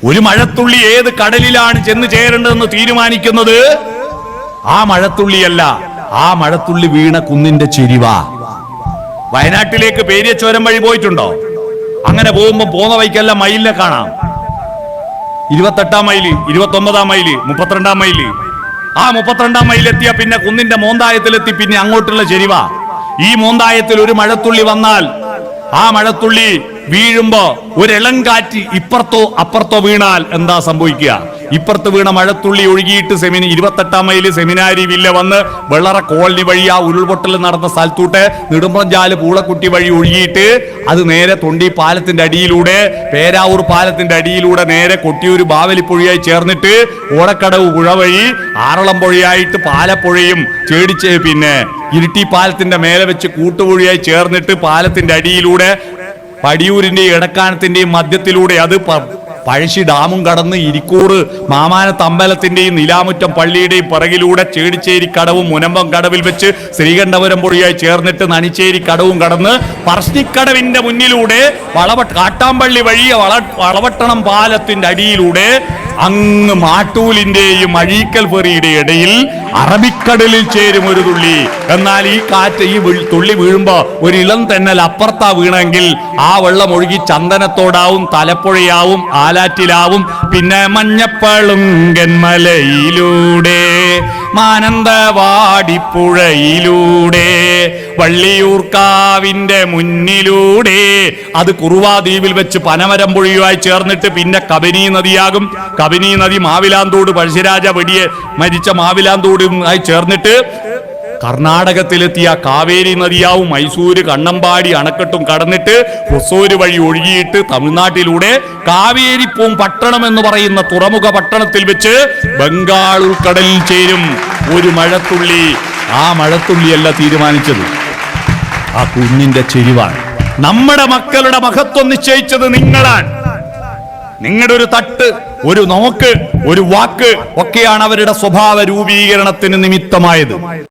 ഒരു മഴത്തുള്ളി ഏത് കടലിലാണ് ചെന്ന് ചേരേണ്ടതെന്ന് തീരുമാനിക്കുന്നത് ആ മഴത്തുള്ളിയല്ല, ആ മഴത്തുള്ളി വീണ കുന്നിന്റെ ചെരിവ. വയനാട്ടിലേക്ക് പേരിയച്ചോരം വഴി പോയിട്ടുണ്ടോ? അങ്ങനെ പോകുമ്പോ പോന്ന വഴിക്കെല്ലാം മയിലിനെ കാണാം. 28-ാം മൈല്, 29-ാം മൈല്, 32-ാം മൈല്. ആ 32-ാം മൈലെത്തിയ പിന്നെ കുന്നിന്റെ മോന്തായത്തിലെത്തി, പിന്നെ അങ്ങോട്ടുള്ള ചെരിവ. ഈ മോന്തായത്തിൽ ഒരു മഴത്തുള്ളി വന്നാൽ ആ മഴത്തുള്ളി വീഴുമ്പോ ഒരു ഇളം കാറ്റ് ഇപ്പുറത്തോ അപ്പുറത്തോ വീണാൽ എന്താ സംഭവിക്കുക? ഇപ്പുറത്ത് വീണ മഴത്തുള്ളി ഒഴുകിയിട്ട് 28-ാം മൈല് സെമിനാരി വില്ല വന്ന് വെള്ളറ കോളനി വഴി ആ ഉരുൾപൊട്ടൽ നടന്ന സ്ഥലത്തൂട്ട് നെടുമ്പ്രഞ്ചാല് പൂളക്കുട്ടി വഴി ഒഴുകിയിട്ട് അത് നേരെ തൊണ്ടി പാലത്തിന്റെ അടിയിലൂടെ, പേരാവൂർ പാലത്തിന്റെ അടിയിലൂടെ നേരെ കൊട്ടിയൂർ ബാവലിപ്പുഴയായി ചേർന്നിട്ട് ഓടക്കടവ് പുഴ വഴി ആറളം പുഴയായിട്ട് പാലപ്പുഴയും ചേടിച്ച് പിന്നെ ഇരിട്ടി പാലത്തിന്റെ മേലെ വെച്ച് കൂട്ടുപുഴയായി ചേർന്നിട്ട് പാലത്തിന്റെ അടിയിലൂടെ പടിയൂരിന്റെയും എടക്കാനത്തിന്റെയും മധ്യത്തിലൂടെ അത് പഴശ്ശി ഡാമും കടന്ന് ഇരിക്കൂർ മാമാനത്തമ്പലത്തിന്റെയും നിലാമുറ്റം പള്ളിയുടെയും പിറകിലൂടെ ചേടിച്ചേരി കടവും മുനമ്പം കടവിൽ വെച്ച് ശ്രീകണ്ഠപുരം പുഴയായി ചേർന്നിട്ട് നണിച്ചേരി കടവും കടന്ന് പറശ്ശിക്കടവിന്റെ മുന്നിലൂടെ കാട്ടാമ്പള്ളി വഴി വളവട്ടണം പാലത്തിന്റെ അടിയിലൂടെ അങ്ങ് മാട്ടൂലിന്റെയും അഴീക്കൽ ഫെറിയുടെ ഇടയിൽ അറബിക്കടലിൽ ചേരും ഒരു തുള്ളി. എന്നാൽ ഈ കാറ്റ്, ഈ തുള്ളി വീഴുമ്പോ ഒരു ഇളം തെന്നൽ അപ്പുറത്താ വീണെങ്കിൽ ആ വെള്ളം ഒഴുകി ചന്ദനത്തോടാവും, തലപ്പുഴയാവും, ആലാറ്റിലാവും, പിന്നെ മഞ്ഞപ്പളുങ്കന്മലയിലൂടെ, മാനന്തവാടിപ്പുഴയിലൂടെ, വള്ളിയൂർക്കാവിന്റെ മുന്നിലൂടെ, അത് കുറുവാദ്വീപിൽ വെച്ച് പനമരം പുഴയുമായി ചേർന്നിട്ട് പിന്നെ കബനി നദിയാകും. കബനി നദി മാവിലാന്തോട്, പഴശ്ശിരാജ വെടിയെ മരിച്ച മാവിലാന്തോടുമായി ചേർന്നിട്ട് കർണാടകത്തിലെത്തിയ കാവേരി നദിയാവും. മൈസൂര് കണ്ണമ്പാടി അണക്കെട്ടും കടന്നിട്ട് ഹൊസൂര് വഴി ഒഴുകിയിട്ട് തമിഴ്നാട്ടിലൂടെ കാവേരിപ്പൂം പട്ടണം എന്ന് പറയുന്ന തുറമുഖ പട്ടണത്തിൽ വെച്ച് ബംഗാൾ ഉൾക്കടലിൽ ചേരും ഒരു മഴത്തുള്ളി. ആ മഴത്തുള്ളിയല്ല തീരുമാനിച്ചത്, ആ കുഞ്ഞിന്റെ ചെരിവാണ്. നമ്മുടെ മക്കളുടെ മഹത്വം നിശ്ചയിച്ചത് നിങ്ങളാണ്. നിങ്ങളുടെ ഒരു തട്ട്, ഒരു നോക്ക്, ഒരു വാക്ക് ഒക്കെയാണ് അവരുടെ സ്വഭാവ രൂപീകരണത്തിന് നിമിത്തമായത്.